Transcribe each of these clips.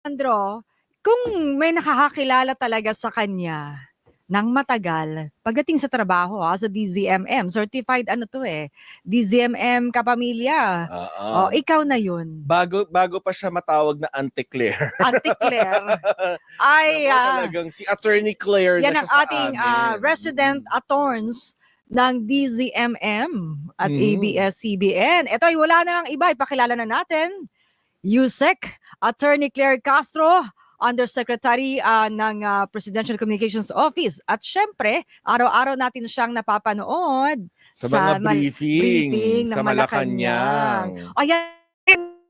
Sandro, kung may nakakakilala talaga sa kanya ng matagal, pagdating sa trabaho sa DZMM, certified ano to DZMM kapamilya. O, Oo. ikaw na yun. Bago pa siya matawag na Auntie Claire. Auntie Claire. Ay, Naku, talagang si Attorney Claire yan na ang siya sa ating amin. resident attorneys ng DZMM at Mhm. ABS-CBN. Ito ay wala na ang iba, ipakilala na natin. USEC, Attorney Claire Castro, Undersecretary ng Presidential Communications Office. At syempre, araw-araw natin siyang napapanood Sa mga briefing ng sa Malacanang. Malacanang. Ayan.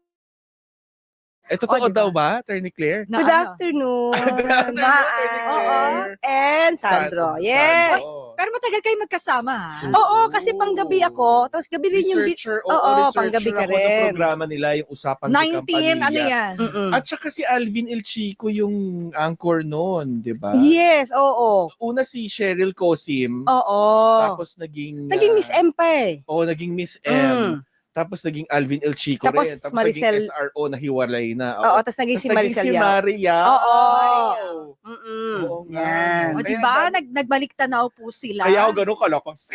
Totoo diba? daw ba, Attorney Claire? Na Good ano? afternoon, Good afternoon, Attorney Maan Claire. and Sandro. Yes. Sandro. Pero matagal kayo magkasama ha? Oo, kasi panggabi ako. Tapos gabi rin yung... Researcher, Oo, researcher panggabi ka ako ng rin. programa nila, yung Usapang 19, ano Kapamilya. yan? At saka si Alvin El Chico yung anchor noon, di ba? Yes, oo. Una si Cheryl Cosim, Oo. tapos naging Miss M pa eh. Oo, naging Miss M. Tapos naging Alvin El Chico Tapos rin. Tapos Maricel, naging SRO na hiwalay na. Oo, tapos naging si Maricel Yao. Maria. Oo. Oo nga. Yan. O Kaya diba, dami- nagbalik tanaw po sila. Kaya ako ganun kalakas.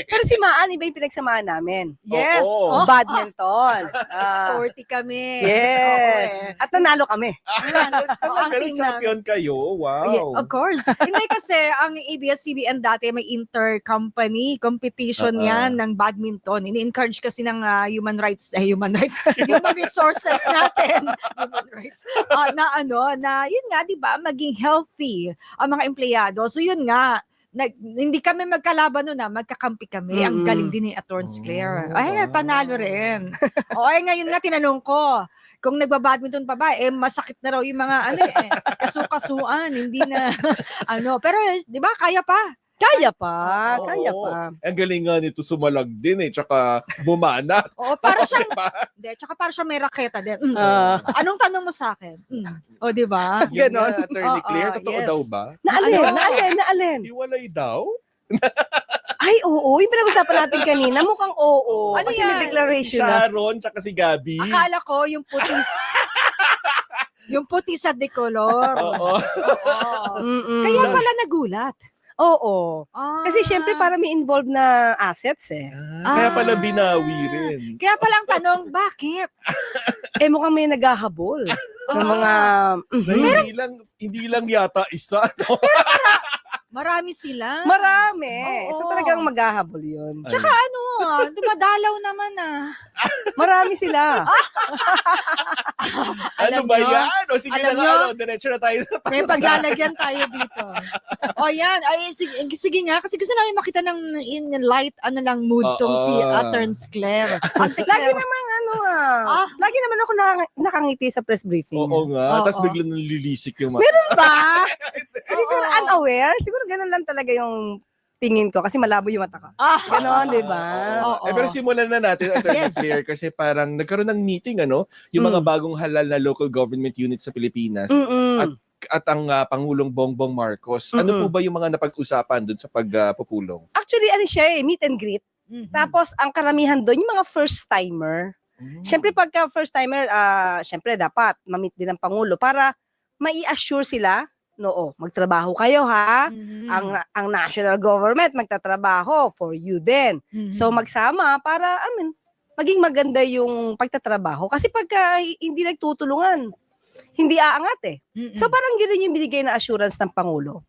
Pero si Maan, iba yung pinagsamahan namin. Yes. Oo. Oh, Badminton. sporty kami. Yes. Oo, At nanalo kami. ang Pero team champion kayo. Wow. Yeah, of course. Hindi kasi ang ABS-CBN dati may inter-company competition yan ng badminton. Ini-encourage kasi ng human resources natin. Human rights. Na yun nga, di ba, maging healthy ang mga empleyado. So yun nga, hindi kami magkalaban nun magkakampi kami. Ang galing din ni Attorney Claire. Ay, wow. panalo rin. Ngayon nga tinanong ko, kung nagbabadminton pa ba, masakit na raw yung mga kasukasuan, hindi na pero 'di ba kaya pa? Kaya pa. Oo. Kaya pa. Ang galing nga nito sumalag din tsaka bumanat. Oo, para siyang Diba? tsaka para siyang may raketa din. Anong tanong mo sa akin? O 'di ba? Yun Ganon. nga, Attorney Claire, totoo yes. daw ba? Naalin. Hiwalay daw? Ay, oo. Yung pinag-usapan natin kanina, mukhang oo. Ano Kasi yan? may Si declaration na. Sharon tsaka si Gabi. Akala ko yung puti yung puti sa decolor. Oo. Kaya pala nagulat. Oo. Kasi syempre para may involved na assets eh. Kaya pala binawi rin. Kaya pala ang tanong, bakit? Mukhang may naghahabol. Ng mga... Na hindi lang yata isa. No? Marami sila. Marami. Oo. So talagang maghahabol yun. Tsaka dumadalaw naman Marami sila. Ano Alam ba nyo? yan? O sige Alam na nyo? nga, diretso na tayo. May paglalagyan tayo dito. Yan. Ay, sige nga. Kasi gusto namin makita ng in light, mood tong si Attorney Claire. Lagi naman lagi naman ako nakangiti sa press briefing. Oo nga. Oo. Tapos biglang nalilisik yung mata. Meron ba? Siguro unaware. Siguro ganun lang talaga yung tingin ko kasi malabo yung mata ko. Ganon, di ba? Oo. Pero simulan na natin, Attorney Yes. Claire, kasi parang nagkaroon ng meeting, yung mga bagong halal na local government units sa Pilipinas. At ang Pangulong Bongbong Marcos. Ano po ba yung mga napag-usapan dun sa pagpupulong? Actually, siya meet and greet. Tapos, ang karamihan doon, yung mga first-timer. Siyempre, pagka first-timer, siyempre, dapat ma-meet din ng Pangulo para mai-assure sila, magtrabaho kayo ha. Ang national government magtatrabaho for you din. So, magsama para, maging maganda yung pagtatrabaho. Kasi pagka hindi nagtutulungan, hindi aangat So, parang ganoon yung binigay na assurance ng Pangulo.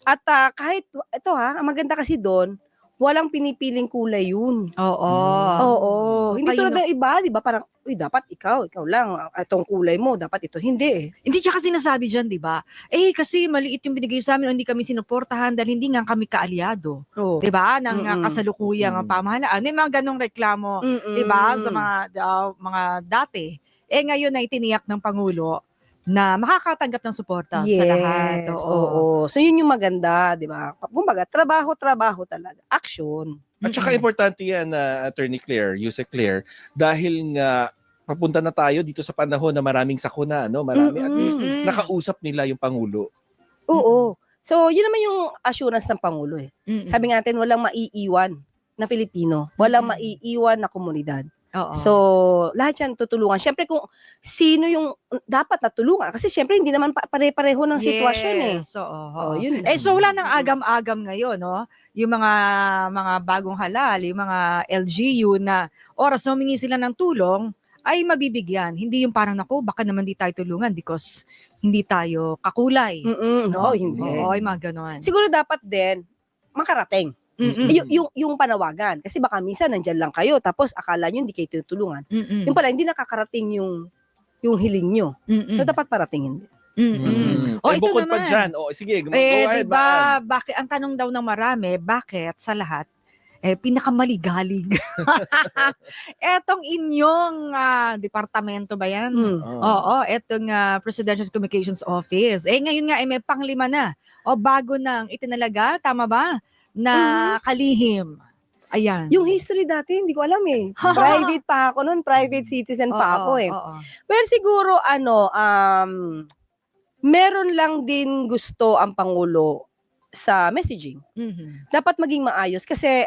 At kahit, ito ang maganda kasi doon, walang pinipiling kulay yun. Oo. Hindi tulad ng iba, di ba? Parang, dapat ikaw lang. Itong kulay mo, dapat ito. Hindi Hindi tsaka sinasabi dyan, di ba? Kasi maliit yung binigay sa amin, hindi kami sinuportahan dahil hindi nga kami kaalyado. Di ba? Ng kasalukuyang pamahalaan. May mga ganong reklamo, di ba? Sa mga dati. Ngayon na itiniyak ng Pangulo na makakatanggap ng suporta sa lahat. Oo. So, yun yung maganda, di ba? Kumbaga, trabaho talaga. Action. At saka importante yan, Attorney Claire, Yusek Claire, dahil nga papunta na tayo dito sa panahon na maraming sakuna, marami. At least nakausap nila yung Pangulo. Oo. So, yun naman yung assurance ng Pangulo Sabi nga natin, walang maiiwan na Pilipino. Walang maiiwan na komunidad. Oo. So, lahat yan tutulungan. Siyempre kung sino yung dapat natulungan. Kasi siyempre hindi naman pare-pareho ng sitwasyon eh. Yes, oo, Oh, oo. yun Eh, lang. so wala nang agam-agam ngayon, no? Yung mga bagong halal, yung mga LGU na oras na humingi sila ng tulong, ay mabibigyan. Hindi yung parang, naku, baka naman di tayo tulungan because hindi tayo kakulay. No, hindi. Oo, ay mga ganon. Siguro dapat din makarating. Mm-mm. Yung panawagan. Kasi baka minsan nandyan lang kayo tapos akala nyo hindi kayo tutulungan. Mm-mm. Yung pala, hindi nakakarating yung hiling nyo. Mm-mm. So, dapat paratingin. Mm-mm. Oh, Eh, ito bukod naman. pa dyan, sige, go Eh, ahead, diba, bakit, ang tanong daw ng marami, bakit sa lahat, pinakamaligalig? Etong inyong departamento ba yan? Oo, etong Presidential Communications Office. Ngayon nga, may panglima na. O bago nang itinalaga, tama ba? Na kalihim. Ayan. Yung history dati, hindi ko alam eh. Private pa ako noon, private citizen pa ako eh. Oo. Well, siguro, meron lang din gusto ang Pangulo sa messaging. Mhm. Dapat maging maayos kasi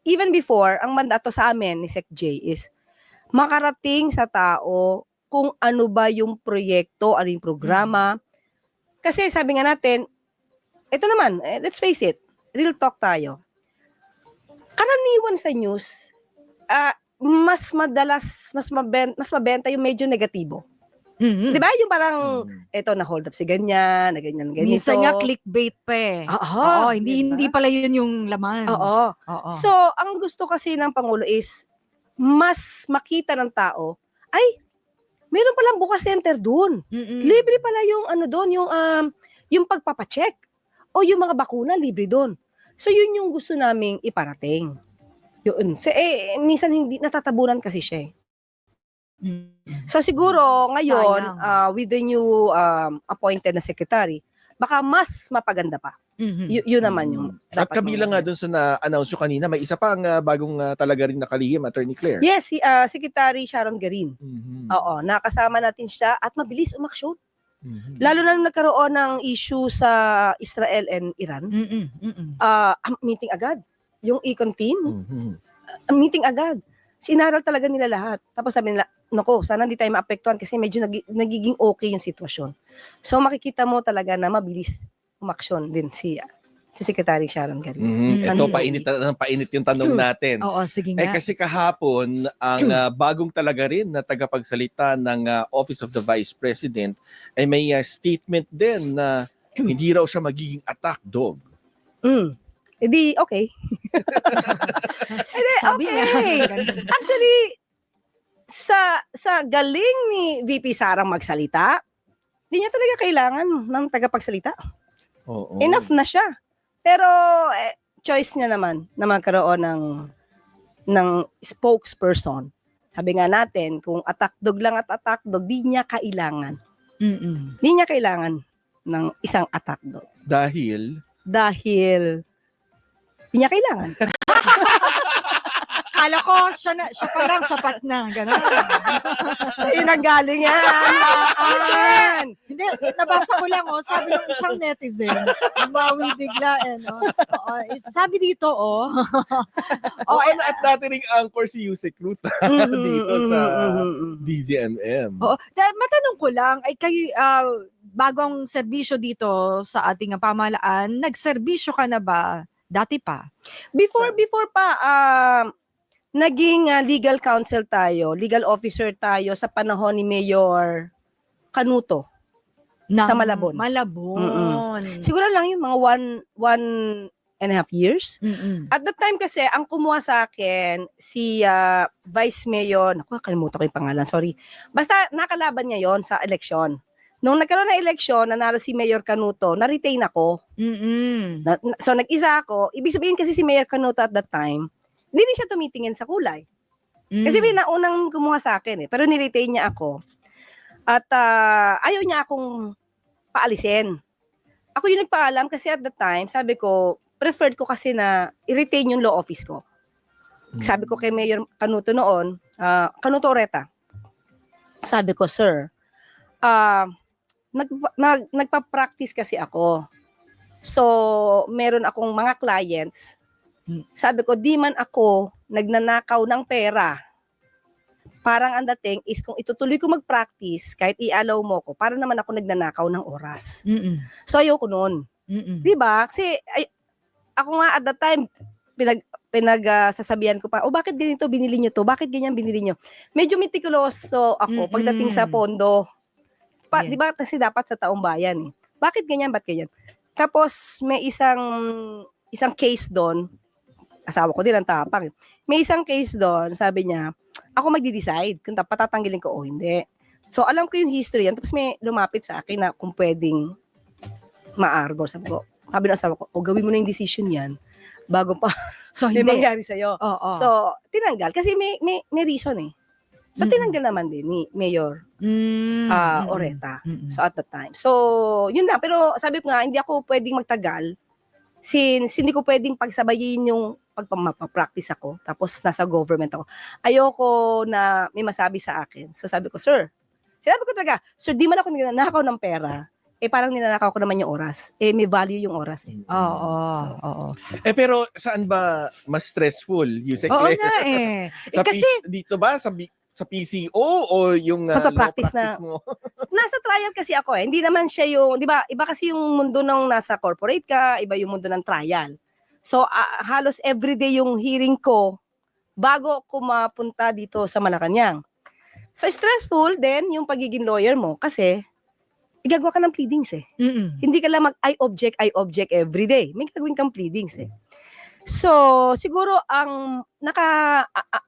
even before, ang mandato sa amin ni Sec J is makarating sa tao kung ano ba yung proyekto, ano yung programa. Kasi sabi nga natin, ito naman, let's face it, real talk tayo. Karaniwan sa news, mas mabenta yung medyo negatibo. Mhm. Di ba? Yung parang, eto, na-hold up si ganyan, na ganyan, ganito. Minsan nga clickbait pa eh. Oo, hindi pala yun yung laman. Oo. Oo. So, ang gusto kasi ng Pangulo is, mas makita ng tao, ay, meron palang bukas center doon. Libre pala yung doon, yung pagpapacheck. O yung mga bakuna, libre doon. So, yun yung gusto naming iparating. Yun. So, minsan hindi, natatabunan kasi siya eh. So siguro ngayon with the new appointed na secretary, baka mas mapaganda pa. Yun naman yung At kabilang nga dun sa na-announce nyo kanina, may isa pa ang bagong talaga rin nakalihim, Attorney Claire. Yes, si Secretary Sharon Garin. Oo, nakasama natin siya at mabilis umaksyon. Lalo na nung nagkaroon ng issue sa Israel and Iran. Meeting agad. Yung Econ team, meeting agad. Sinaral talaga nila lahat. Tapos sabi nila, nako, sana hindi tayo maapektuhan kasi medyo nagiging okay yung sitwasyon. So makikita mo talaga na mabilis umaksyon din si Secretary Sharon Garin. Ito, painit yung tanong natin. Oo, sige nga. Kasi kahapon, ang bagong talaga rin na tagapagsalita ng Office of the Vice President ay may statement din na hindi raw siya magiging attack dog. Edi, okay. Sabi niya. Actually, sa galing ni VP Sarang magsalita, hindi niya talaga kailangan ng tagapagsalita. Oo. Enough na siya. Pero choice niya naman na magkaroon ng spokesperson. Sabi nga natin, kung attack dog lang at attack dog, di niya kailangan. Di niya kailangan ng isang attack dog. Dahil di niya kailangan. Kala ko, siya pa lang, sapat na. Ganun. Sa'yo nanggaling yan. Hindi, nabasa ko lang, sabi ng isang netizen, umawi bigla, no? Sabi dito, at natin ring anchor si Yusek Ruta dito sa DZMM. Matanong ko lang, ay kayo, bagong serbisyo dito sa ating pamahalaan, nagserbisyo ka na ba? Dati pa? Before pa, naging legal counsel tayo, legal officer tayo sa panahon ni Mayor Canuto sa Malabon. Siguro lang yung mga one and a half years. At that time kasi, ang kumuha sa akin, si Vice Mayor, kalimutan ko yung pangalan, sorry. Basta nakalaban niya yon sa eleksyon. Nung nagkaroon ng eleksyon, nanalo si Mayor Canuto, na-retain ako. So nag-isa ako. Ibig sabihin kasi si Mayor Canuto at that time, hindi rin siya tumitingin sa kulay. Kasi naunang kumuha sa akin Pero ni-retain niya ako. At ayaw niya akong paalisin. Ako yung nagpaalam kasi at that time, sabi ko, preferred ko kasi na i-retain yung law office ko. Sabi ko kay Mayor Canuto noon, Canuto Oreta, sabi ko, sir, nagpa-practice kasi ako. So, meron akong mga clients. Sabi ko, di man ako nagnanakaw ng pera. parang ang dating is kung itutuloy ko mag-practice, kahit i-allow mo ko, para naman ako nagnanakaw ng oras. So ayoko nun. Di ba? Kasi ako nga at that time, sasabihan ko pa, bakit ganito binili nyo to? Bakit ganyan binili nyo? Medyo meticuloso ako pagdating sa pondo. Yes. Di ba? Kasi dapat sa taong bayan eh. Bakit ganyan? Ba't ganyan? Tapos may isang case doon, asawa ko din ang tapang. May isang case doon, sabi niya, ako magdi-decide kung patatanggalin ko o hindi. So, alam ko yung history yan. Tapos may lumapit sa akin na kung pwedeng ma-arbor. Sabi ng asawa ko, gawin mo na yung decision yan bago pa So, may hindi. mangyari sa'yo. So, tinanggal. Kasi may reason eh. So, tinanggal naman din ni Mayor Oreta. So, at that time. So, yun na. Pero sabi ko nga, hindi ako pwedeng magtagal since hindi ko pwedeng pagsabayin yung pagpapractice ako, tapos nasa government ako. Ayoko na may masabi sa akin. So sabi ko, sinabi ko talaga, sir, di man ako ninanakaw ng pera, parang ninanakaw ko naman yung oras. May value yung oras eh. Oo. Pero saan ba mas stressful? Yusek Oo Claire? nga eh. Kasi, dito ba? Sa PCO o yung pagpa-practice law practice mo? nasa trial kasi ako eh. Hindi naman siya yung, di ba, iba kasi yung mundo ng nasa corporate ka, iba yung mundo ng trial. So, halos everyday yung hearing ko bago ko mapunta dito sa Malacanang. So, stressful din yung pagiging lawyer mo kasi igagawa ka ng pleadings eh. Hindi ka lang I object everyday. May gagawin kang pleadings eh. So, siguro ang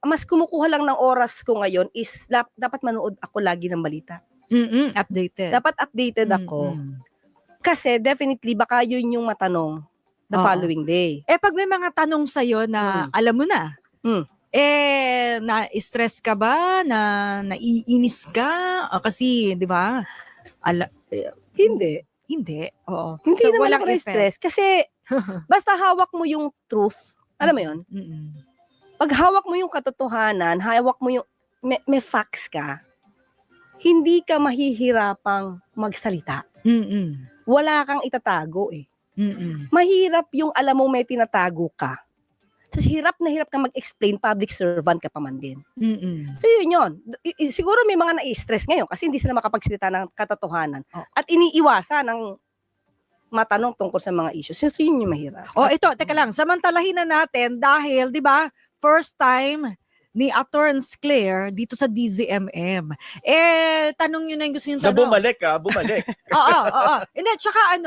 mas kumukuha lang ng oras ko ngayon is dapat manood ako lagi ng balita. Updated. Dapat updated ako. Kasi definitely baka yun yung matanong the following day. Pag may mga tanong sa'yo na alam mo na, na-stress ka ba? Naiinis ka? Kasi, di ba? Hindi. Hindi. Oo. Hindi So, naman walang ako stress. Kasi basta hawak mo yung truth. Alam mo yun? Pag hawak mo yung katotohanan, hawak mo yung may facts ka, hindi ka mahihirapang magsalita. Wala kang itatago eh. Mahirap yung alam mo may tinatago ka. Tapos hirap na hirap kang mag-explain, public servant ka pa man din. So yun. Siguro may mga na-stress ngayon kasi hindi sila makapagsalita ng katotohanan. At iniiwasan ng matanong tungkol sa mga issues. So yun yung mahirap. Ito, teka lang. Samantalahin na natin dahil, di ba, first time ni Attorney Claire dito sa DZMM. Tanong nyo na yung gusto nyo tanong. Bumalik. Oo. Hindi, tsaka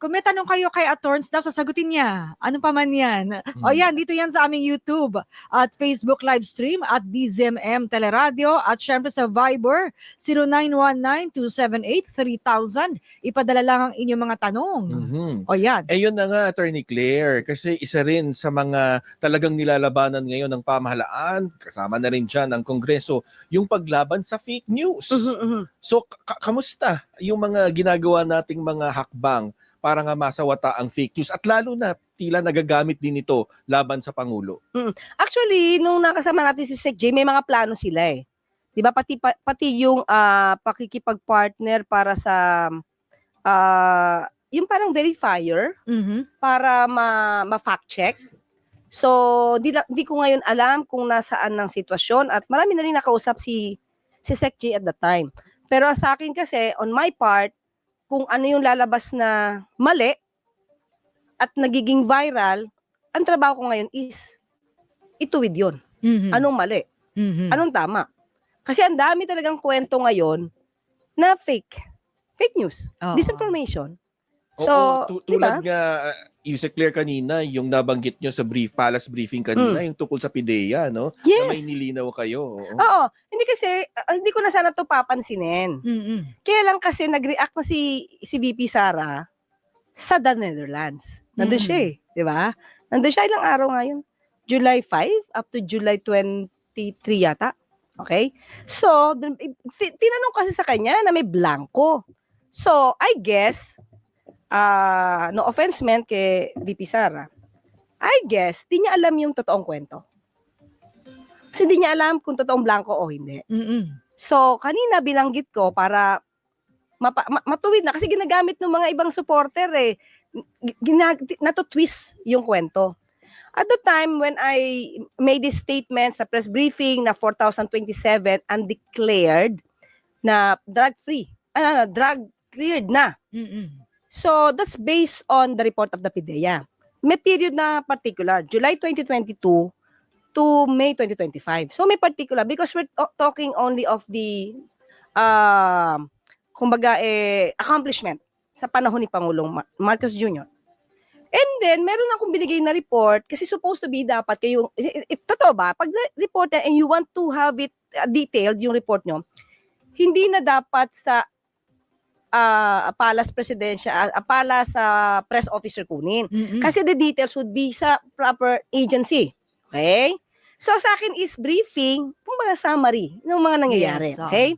kung may tanong kayo kay Attorney daw, sasagutin niya. Ano pa man yan. Yan, dito yan sa aming YouTube at Facebook live stream at DZMM Teleradio at syempre sa Viber 0919-278-3000. Ipadala lang ang inyong mga tanong. Yan. Yun na nga, Attorney Claire, kasi isa rin sa mga talagang nilalabanan ngayon ng pamahalaan, kasama na rin dyan ang Kongreso, yung paglaban sa fake news. So, kamusta yung mga ginagawa nating mga hakbang para nga masawata ang fake news at lalo na tila nagagamit din ito laban sa Pangulo? Actually, nung nakasama natin si Sec J, may mga plano sila eh. 'Di ba pati yung pakikipag-partner para sa yung parang verifier para ma-fact check. So, di ko ngayon alam kung nasaan ng sitwasyon at marami na rin nakausap si Sec J at that time. Pero sa akin kasi, on my part, kung ano yung lalabas na mali at nagiging viral, ang trabaho ko ngayon is ituwid yun. Anong mali? Anong tama? Kasi ang dami talagang kwento ngayon na fake news, disinformation. So, tulad diba? nga, Yusek Claire kanina, yung nabanggit nyo sa palace briefing kanina, yung tungkol sa PIDEA, no? Yes. Na may nilinaw kayo. Oo. Hindi kasi, hindi ko na sana to papansinin. Kaya lang kasi nag-react na si VP Sara sa The Netherlands. Nandun siya eh. Di ba? Nandun siya ilang araw ngayon. July 5 up to July 23 yata. Okay? So, tinanong kasi sa kanya na may blanco. So, I guess, no offense meant kay VP Sara, I guess, di niya alam yung totoong kwento. Kasi di niya alam kung totoong blanco o hindi. So, kanina binanggit ko para matuwid na. Kasi ginagamit ng mga ibang supporter eh. Natutwist yung kwento. At the time when I made this statement sa press briefing na 4,027 undeclared na drug-free, drug cleared na. So that's based on the report of the PIDEA. May period na particular, July 2022 to May 2025. So may particular because we're talking only of the kumbaga accomplishment sa panahon ni Pangulong Marcos Jr. And then, meron akong binigay na report kasi supposed to be dapat kayo, totoo ba? Pag report and you want to have it detailed, yung report nyo, hindi na dapat sa Palace Presidential, Palace Press Officer kunin. Kasi the details would be sa proper agency. Okay? So, sa akin is briefing, kumbaga summary ng mga nangyayari. Yes, Okay?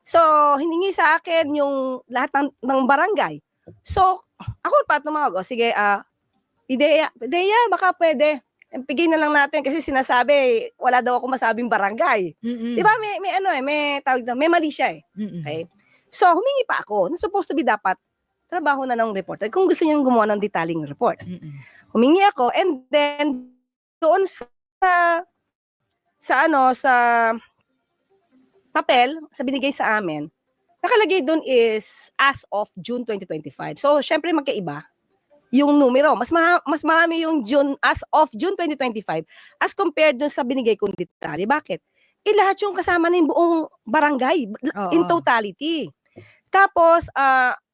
So, hiningi sa akin yung lahat ng barangay. So, ako pa tumawag. Sige, Pidea, baka pwede. Pigay na lang natin kasi sinasabi, wala daw ako masabing barangay. Di ba? May tawag na, may mali siya eh. Okay? So, humingi pa ako. Supposed to be dapat trabaho na ng reporter kung gusto niyang gumawa ng detailing report. Humingi ako and then doon sa papel, sa binigay sa amin, nakalagay doon is as of June 2025. So, syempre magkaiba yung numero. Mas marami yung as of June 2025 as compared dun sa binigay kong detalye. Bakit? Lahat yung kasama na yung buong barangay in totality. Tapos,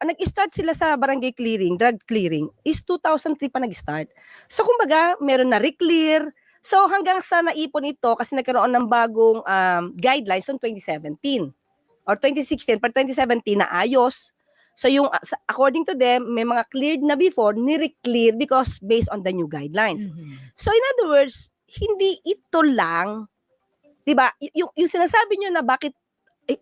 nag-start sila sa barangay clearing, drug clearing, is 2003 pa nag-start. So, kumbaga, meron na re-clear. So, hanggang sa naipon ito, kasi nagkaroon ng bagong guidelines noong 2017 or 2016, pero 2017 na ayos. So, yung according to them, may mga cleared na before, ni-clear because based on the new guidelines. So, in other words, hindi ito lang, di ba, yung sinasabi nyo na bakit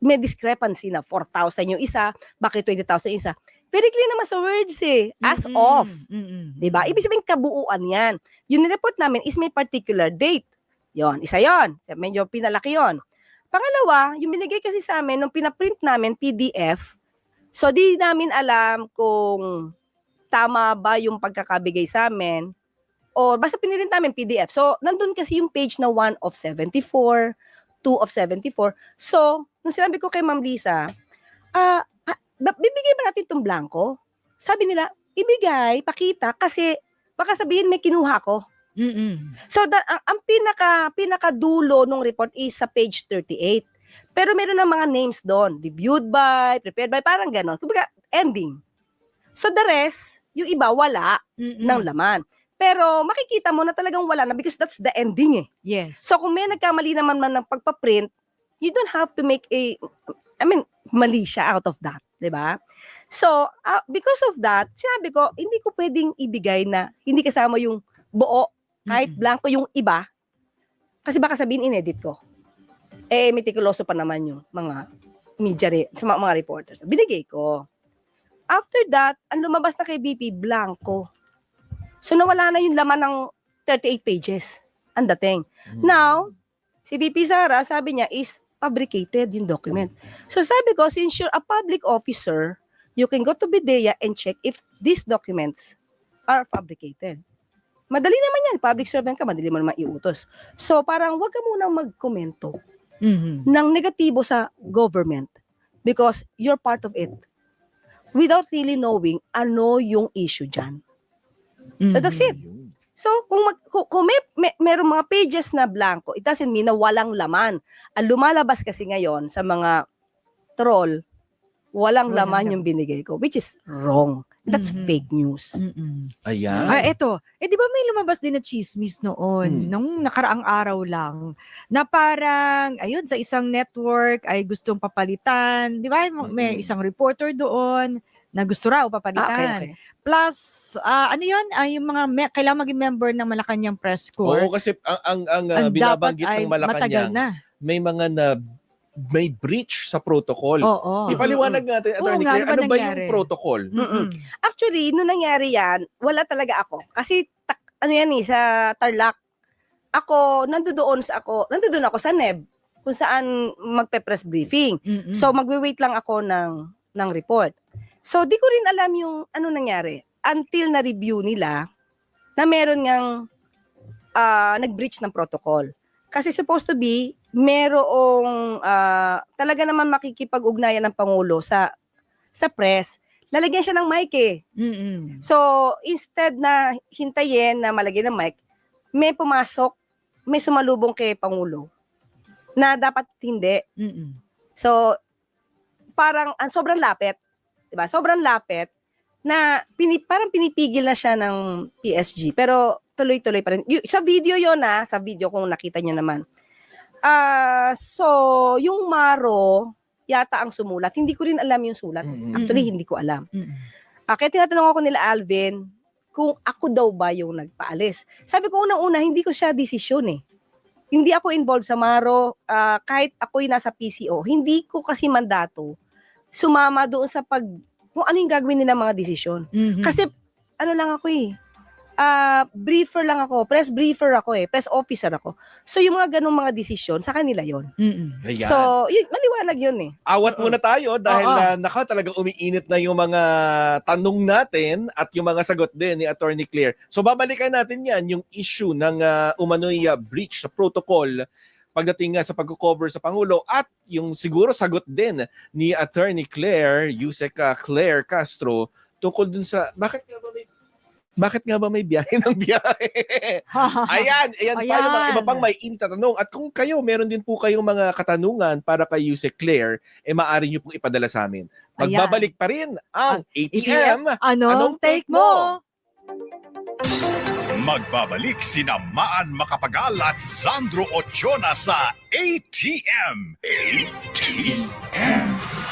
may discrepancy na 4,000 yung isa, bakit 20,000 yung isa. Very clear naman sa words eh, as of. Di ba? Ibig sabihin kabuuan yan. Yung report namin is may particular date. Yon, isa yon. Medyo pinalaki yon. Pangalawa, yung binigay kasi sa amin, nung pinaprint namin, PDF, so, di namin alam kung tama ba yung pagkakabigay sa amin o basta pinirint namin PDF. So, nandun kasi yung page na 1 of 74, 2 of 74. So, nung sinabi ko kay Ma'am Lisa, bibigay ba natin itong blanco? Sabi nila, ibigay, pakita, kasi baka sabihin may kinuha ko. So, ang pinaka-dulo ng report is sa page 38. Pero meron ng mga names doon. Reviewed by, prepared by, parang gano'n. Kumbaga, ending. So the rest, yung iba, wala ng laman. Pero makikita mo na talagang wala na because that's the ending eh. Yes. So kung may nagkamali naman ng pagpaprint, you don't have to make mali siya out of that. Diba? So, because of that, sinabi ko, hindi ko pwedeng ibigay na hindi kasama yung buo, kahit blanco yung iba. Kasi baka sabihin, inedit ko. Metikuloso pa naman yung mga media, sa mga reporters. Binigay ko. After that, ang lumabas na kay BP, blanco. So, nawala na yung laman ng 38 pages. Ang dating. Now, si BP Sara, sabi niya, is fabricated yung document. So, sabi ko, since you're a public officer, you can go to PIDEA and check if these documents are fabricated. Madali naman yan. Public servant ka, madali mo naman iutos. So, parang wag ka munang magkomento ng negatibo sa government because you're part of it without really knowing ano yung issue dyan. So that's it. So kung merong mga pages na blanco, it doesn't mean na walang laman. Ang lumalabas kasi ngayon sa mga troll, walang laman yung binigay ko, which is wrong. That's fake news. Ayan. Eto. Di ba may lumabas din na chismis noon, nung nakaraang araw lang, na parang, ayun, sa isang network ay gustong papalitan. Di ba? May isang reporter doon na gusto raw papalitan. Okay. Plus, ano yun? Yung mga, kailangan maging member ng Malacanang Press Corps. Oo, kasi ang Ang binabanggit dapat ay ng matagal Malacanang, na. may mga may breach sa protocol. Oo. Ipaliwanag natin, Attorney Claire, ano ba yung protocol? Actually, nung nangyari yan, wala talaga ako. Kasi, sa Tarlac, nandoon ako sa NEB, kung saan magpe-press briefing. So, magwi-wait lang ako ng report. So, di ko rin alam yung ano nangyari. Until na-review nila, na meron ngang nag-breach ng protocol. Kasi supposed to be, merong talaga naman makikipag-ugnayan ng Pangulo sa press. Lalagyan siya ng mic eh. So, instead na hintayin na malagyan ng mic, may pumasok, may sumalubong kay Pangulo na dapat hindi. So, parang sobrang lapit. Diba? Sobrang lapit na parang pinipigil na siya ng PSG. Pero tuloy-tuloy pa rin. Sa video yon sa video kung nakita niya naman. So, yung Maro, yata ang sumulat. Hindi ko rin alam yung sulat. Actually, hindi ko alam. Kaya tinatanong ako nila Alvin, kung ako daw ba yung nagpaalis. Sabi ko unang-una, hindi ko siya desisyon eh. Hindi ako involved sa Maro, kahit ako'y nasa PCO. Hindi ko kasi mandato sumama doon sa kung ano yung gagawin nila mga desisyon. Kasi, ano lang ako eh, briefer lang ako, press briefer ako eh, press officer ako. So, yung mga ganung mga desisyon, sa kanila yon. Ayan. So, maliwanag yun eh. Awat muna tayo dahil talagang umiinit na yung mga tanong natin at yung mga sagot din ni Attorney Claire. So babalikan natin yan, yung issue ng umano'y breach sa protocol pagdating nga sa pag-cover sa Pangulo at yung siguro sagot din ni Attorney Claire, Yusek Claire Castro, tungkol dun sa bakit nga ba may biyahe ng biyahe? Ayan pa yung mga iba pang may init na tanong. At kung kayo, meron din po kayong mga katanungan para kay Yusek Claire, maaari nyo pong ipadala sa amin. Magbabalik pa rin ang ATM. Anong take mo? Magbabalik sina Maan Macapagal at Sandro Ochoa sa ATM. ATM.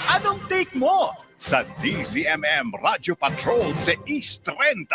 Anong take mo? Sa DZMM Radio Patrol sa East 30.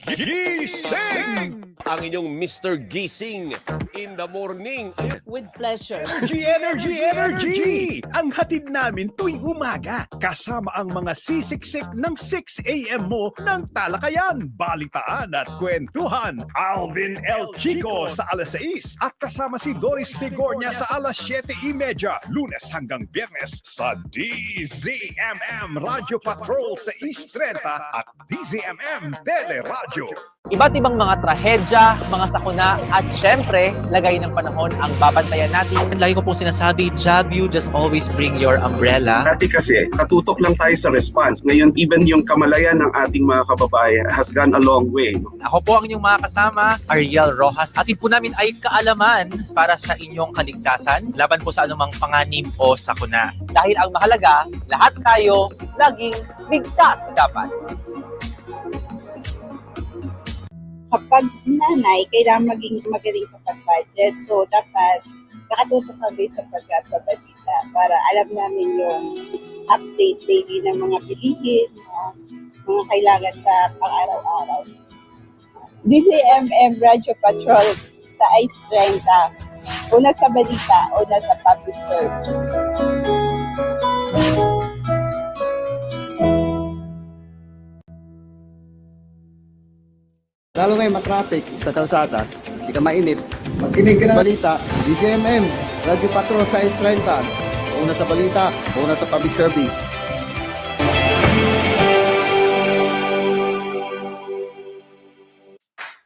Gising! Ang inyong Mr. Gising in the morning. With pleasure. Energy, energy! Ang hatid namin tuwing umaga. Kasama ang mga sisiksik ng 6 a.m. mo ng talakayan, balitaan at kwentuhan. Alvin L. Chico sa alas 6 at kasama si Doris Figornia sa alas 7:30, Lunes hanggang Biyernes sa DZMM Radio Patrol sa East 30 at DZMM Teleradyo. Iba't ibang mga trahedya, mga sakuna, at syempre, lagay ng panahon ang babantayan natin. Lagi ko po sinasabi, job you, just always bring your umbrella. Dati kasi, katutok lang tayo sa response. Ngayon, even yung kamalayan ng ating mga kababayan has gone a long way. Ako po ang inyong mga kasama, Ariel Rojas. Atid po namin ay kaalaman para sa inyong kaligtasan, laban po sa anumang panganib o sakuna. Dahil ang mahalaga, lahat tayo laging ligtas dapat. Kapag nanay, kailangan maging magaling sa pag-budget. So, dapat nakatutok kami sa pagkababalita para alam namin yung update daily ng mga bilihin, mga kailangan sa pang-araw-araw. DZMM Radio Patrol sa ICE 30. Una sa balita, una sa public service. Lalo ngayon matraffic sa kalsada, hindi ka mainit. Magkinig ka ng balita, DZMM, Radio Patrol sa ICE 30. Una sa balita, una sa public service.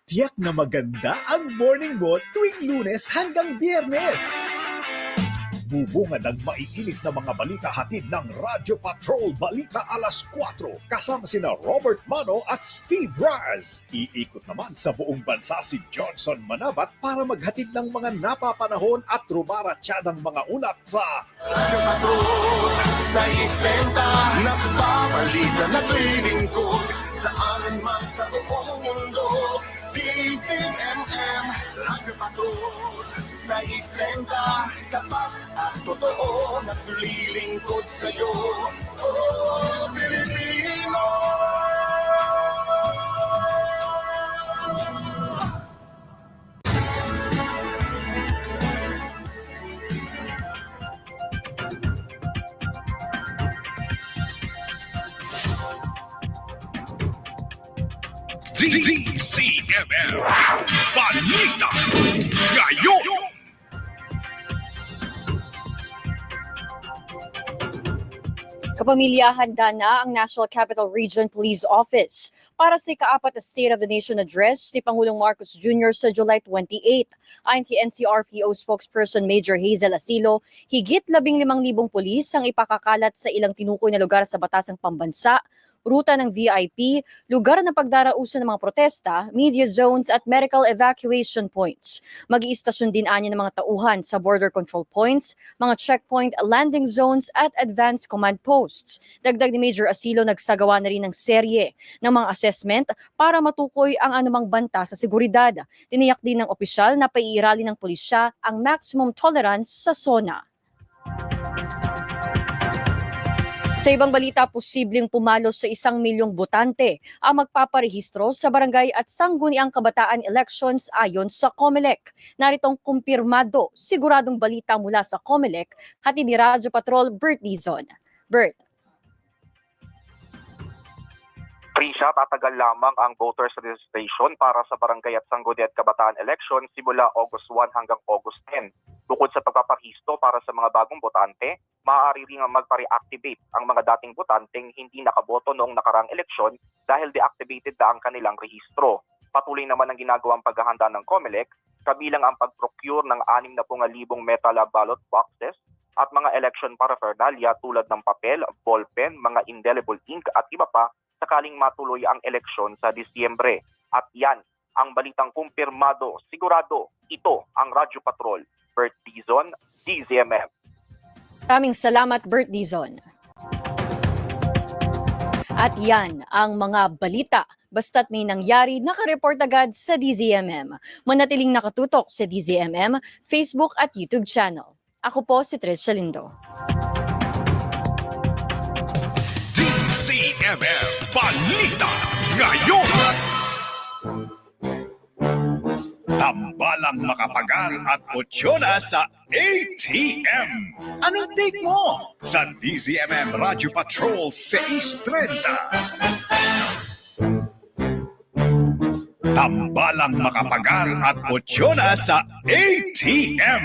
Tiyak na maganda ang morning mo tuwing Lunes hanggang Biyernes. Bubungad ang maiinit na mga balita hatid ng Radyo Patrol Balita alas 4 kasama sina Robert Mano at Steve Raz. Iikot naman sa buong bansa si Johnson Manabat para maghatid ng mga napapanahon at rumaratsyadang mga ulat sa Radyo Patrol sa Istrenta, nagbabalita, naglilingkod saan man sa buong mundo. DZMM, Radyo Patrol sa Istrenta, tapat at totoo, naglilingkod sa'yo. Oh, Pilipino! DZMM Balita Ngayon. Kapamilya, handa na ang National Capital Region Police Office para sa ika-4 na State of the Nation Address ni Pangulong Marcos Jr. sa July 28. Ayon kay NCRPO spokesperson Major Hazel Asilo, higit 15,000 pulis ang ipakakalat sa ilang tinukoy na lugar sa batasang pambansa, ruta ng VIP, lugar ng pagdarausan ng mga protesta, media zones at medical evacuation points. Mag-iistasyon din anya ng mga tauhan sa border control points, mga checkpoint landing zones at advanced command posts. Dagdag ni Major Asilo, nagsagawa na rin ng serye ng mga assessment para matukoy ang anumang banta sa seguridad. Tiniyak din ng opisyal na paiirali ng pulisya ang maximum tolerance sa SONA. Sa ibang balita, posibleng pumalo sa 1 milyong botante ang magpaparehistro sa barangay at sangguniang kabataan elections ayon sa COMELEC. Naritong kumpirmado, siguradong balita mula sa COMELEC, hatid ni Radyo Patrol Bert Dizon. Bert. Prisha, tatagal lamang ang voters registration para sa barangay at sangguniang kabataan election simula August 1 hanggang August 10. Bukod sa pagpapahisto para sa mga bagong botante, maaari ring magpa-reactivate ang mga dating botanteng hindi nakaboto noong nakarang eleksyon dahil deactivated na ang kanilang rehistro. Patuloy naman ang ginagawang paghahanda ng COMELEC, kabilang ang pag-procure ng 60,000 metal ballot boxes at mga election paraphernalia tulad ng papel, ballpen, mga indelible ink at iba pa sakaling matuloy ang eleksyon sa Disyembre. At yan ang balitang kumpirmado, sigurado, ito ang Radyo Patrol. Bert Dizon, DZMM. Maraming salamat, Bert Dizon. At yan ang mga balita. Basta't may nangyari, nakareport agad sa DZMM. Manatiling nakatutok sa DZMM, Facebook at YouTube channel. Ako po si Tricia Lindo. DZMM Balita Ngayon. Tambalang makapagal at otsyola sa ATM. Anong take mo sa DZMM Radio Patrol 630? Tambalang makapagal at otsyola sa ATM.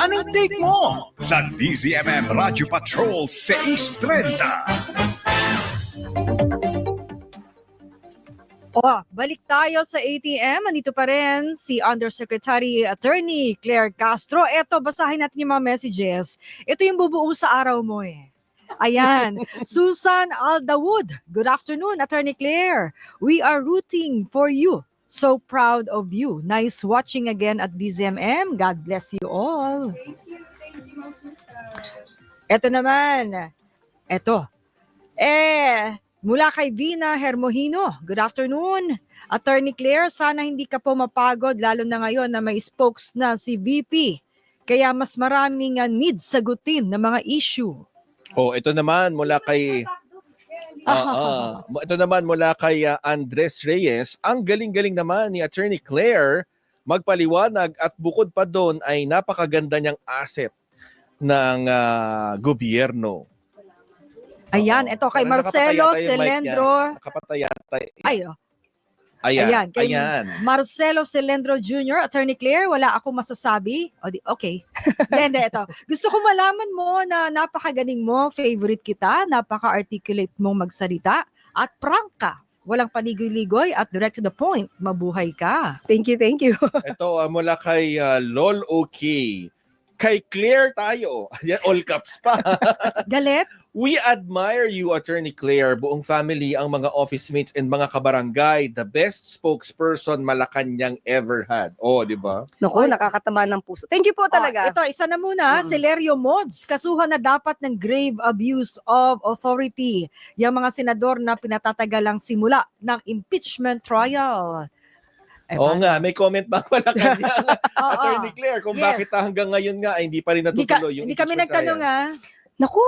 Anong take mo sa DZMM Radio Patrol 630? Balik tayo sa ATM. Andito pa rin si Undersecretary Attorney Claire Castro. Eto, basahin natin yung mga messages. Ito yung bubuo sa araw mo eh. Ayan. Susan Aldawood. Good afternoon, Attorney Claire. We are rooting for you. So proud of you. Nice watching again at DZMM. God bless you all. Thank you. Thank you, Susan. Eto naman. Eto. Mula kay Vina Hermohino, good afternoon. Attorney Claire, sana hindi ka po mapagod lalo na ngayon na may spokes na si VP. Kaya mas maraming needs sagutin na mga issue. Ito naman mula kay Andres Reyes. Ang galing-galing naman ni Attorney Claire magpaliwanag at bukod pa doon ay napakaganda niyang asset ng gobyerno. Ayan, ito kay Marcelo Celendro. Nakapatay yata. Ayan, kay ayan. Marcelo Celendro Jr., Attorney Claire, wala akong masasabi. Okay. Hindi, ito. Gusto ko malaman mo na napakagaling mo, favorite kita, napaka-articulate mong magsalita, at prank ka. Walang panigoy-ligoy at direct to the point. Mabuhay ka. Thank you, thank you. Ito mula kay Lol OK. Kay Claire tayo. Ayan, all caps pa. Galit? We admire you, Attorney Claire, buong family, ang mga office mates and mga kabarangay. The best spokesperson Malacanang ever had. Di ba? Naku, nakakatama ng puso. Thank you po talaga. Ito, isa na muna. Celerio Mods, kasuhan na dapat ng grave abuse of authority. Yung mga senador na pinatatagalang simula ng impeachment trial. Nga, may comment ba Malacanang? Attorney Claire, kung bakit hanggang ngayon nga ay hindi pa rin natutuloy yung hindi kami nagtanong Naku,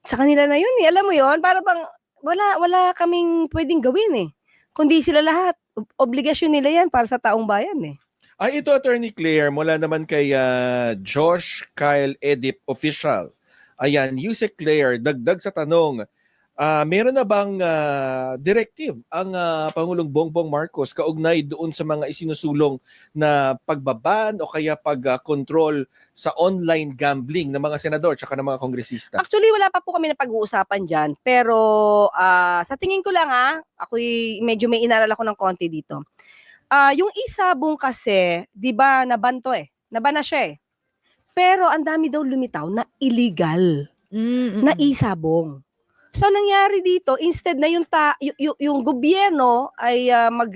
sa kanila na yun Alam mo yun, para bang wala kaming pwedeng gawin Kundi sila lahat. Obligasyon nila yan para sa taong bayan Ay, ito Attorney Claire, mula naman kay Josh Kyle Edip Official. Ayan, Yusek Claire, dagdag sa tanong, meron na bang directive ang Pangulong Bongbong Marcos kaugnay doon sa mga isinusulong na pagbaban o kaya pag-control sa online gambling ng mga senador at ng mga kongresista? Actually, wala pa po kami na pag-uusapan dyan. Pero sa tingin ko lang ako'y medyo may inaral ako ng konti dito. Yung isabong kasi, di ba, naban to Naban na siya Pero ang dami daw lumitaw na illegal na isabong. So nangyari dito, instead na yung gobyerno ay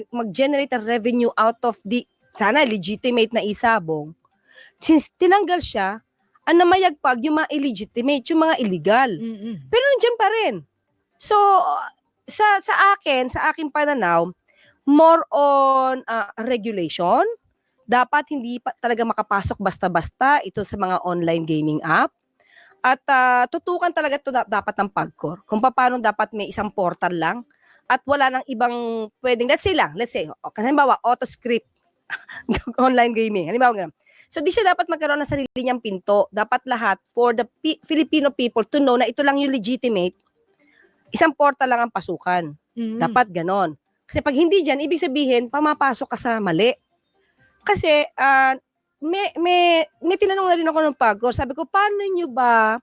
mag-generate a revenue out of the sana legitimate na isabong, since tinanggal siya, ang namayagpag yung mga illegitimate, yung mga illegal. Pero nandiyan pa rin. So sa aking pananaw, more on regulation. Dapat hindi pa talaga makapasok basta-basta ito sa mga online gaming app. At tutukan talaga ito dapat ng PAGCOR. Kung paano dapat may isang portal lang at wala nang ibang pwedeng, let's say, halimbawa, auto-script online gaming. Halimbawa, ganun. So, di siya dapat magkaroon ng sarili niyang pinto. Dapat lahat for the Filipino people to know na ito lang yung legitimate, isang portal lang ang pasukan. Dapat ganon. Kasi pag hindi dyan, ibig sabihin, pamapasok ka sa mali. Kasi, may tinanong na rin ako ng PAGCOR. Sabi ko, paano nyo ba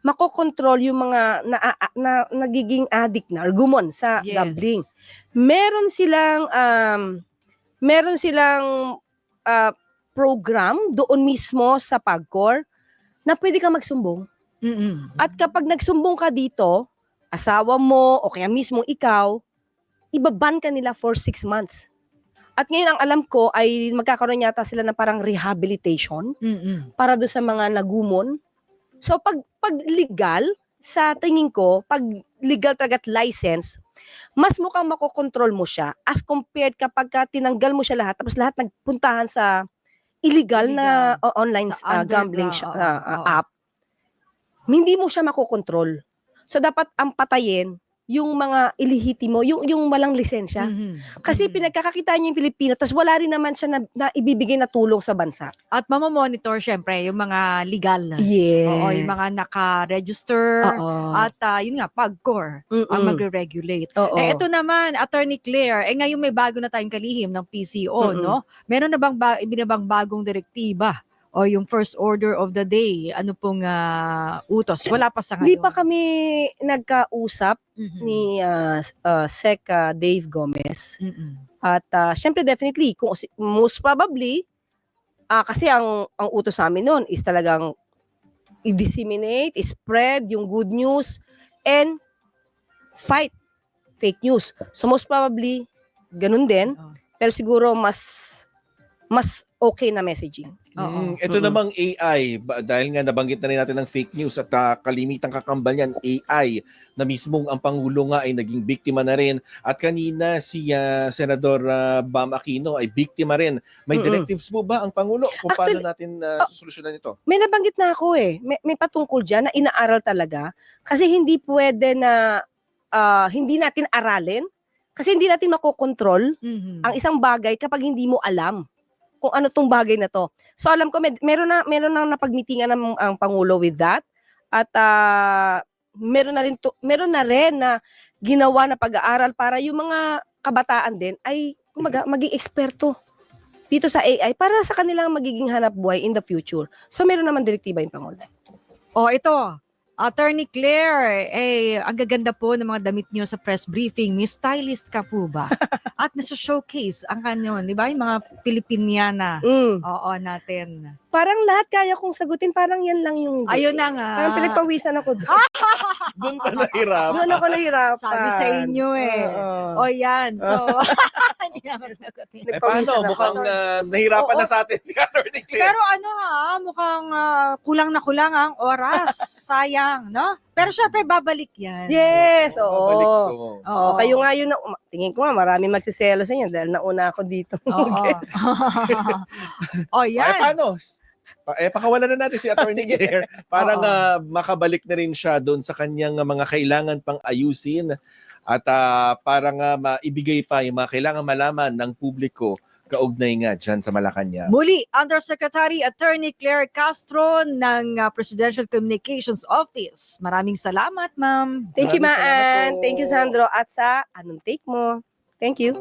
makokontrol yung mga nagiging addict na or gumon sa gambling? Meron silang program doon mismo sa PAGCOR na pwede kang magsumbong. At kapag nagsumbong ka dito, asawa mo o kaya mismo ikaw, ibaban ka nila for 6 months. At ngayon ang alam ko ay magkakaroon yata sila ng parang rehabilitation para do sa mga nagumon. So pag legal, sa tingin ko, pag legal talaga at license, mas mukhang makokontrol mo siya as compared kapag tinanggal mo siya lahat tapos lahat nagpuntahan sa illegal na online gambling app. Hindi mo siya makokontrol. So dapat ang patayin yung mga ilihitimo, yung walang lisensya. Kasi pinagkakakita niya yung Pilipino, tapos wala rin naman siya na ibibigay na tulong sa bansa. At mamamonitor, syempre, yung mga legal. Yes. Oo, yung mga naka-register. At yun nga, PAGCOR ang magre-regulate. Ito naman, Attorney Claire, ngayon may bago na tayong kalihim ng PCO, no? Meron na bang ibinabang bagong direktiba? O yung first order of the day, ano pong utos? Wala pa sa ngayon. Hindi pa kami nagkausap ni Sec Dave Gomez. At syempre definitely, most probably, kasi ang utos sa amin noon is talagang i-disseminate, i-spread yung good news, and fight fake news. So most probably, ganun din. Pero siguro mas okay na messaging. Ito namang AI, dahil nga nabanggit na rin natin ng fake news at kalimitang kakambal yan, AI na mismong ang Pangulo nga ay naging biktima na rin. At kanina si Senador Bam Aquino ay biktima rin. May directives po ba ang Pangulo kung paano natin susolusyonan ito? May nabanggit na ako may patungkol dyan na inaaral talaga. Kasi hindi pwede na hindi natin aralin. Kasi hindi natin makokontrol ang isang bagay kapag hindi mo alam kung ano tong bagay na to. So alam ko meron na napagmitingan ng ang Pangulo with that, at meron na rin na ginawa na pag-aaral para yung mga kabataan din ay maging eksperto dito sa AI para sa kanilang magiging hanap buhay in the future. So meron naman direktiba yung Pangulo. Ito, Attorney Claire, ang gaganda po ng mga damit niyo sa press briefing. May stylist ka po ba? At nasa-showcase ang kanyon, di ba? Yung mga Pilipiniana. Oo, natin. Parang lahat kaya kong sagutin, parang yan lang yung... Ayun na nga. Parang pinagpawisan ako. Doon ka nahirapan. Doon ako nahirapan. Sabi sa inyo yan. So, hindi na masagutin. Paano? Mukhang nahirapan na sa atin si Attorney Claire. Pero mukhang kulang na kulang ang oras. Sayang, no? Pero syempre, babalik yan. Yes, Babalik oo. ko. Oo, kayo nga yun, tingin ko nga, marami magsiselo sa inyo dahil nauna ako dito. Guys. Yan. Paano? Pakawalan na natin si Attorney Claire para nga makabalik na rin siya doon sa kanyang mga kailangan pang ayusin at para nga maibigay pa yung mga kailangan malaman ng publiko kaugnay nga dyan sa Malacanang. Muli, Undersecretary Attorney Claire Castro ng Presidential Communications Office. Maraming salamat, ma'am. Thank you, Maraming salamat Maan. po. Thank you, Sandro. At sa anong take mo? Thank you.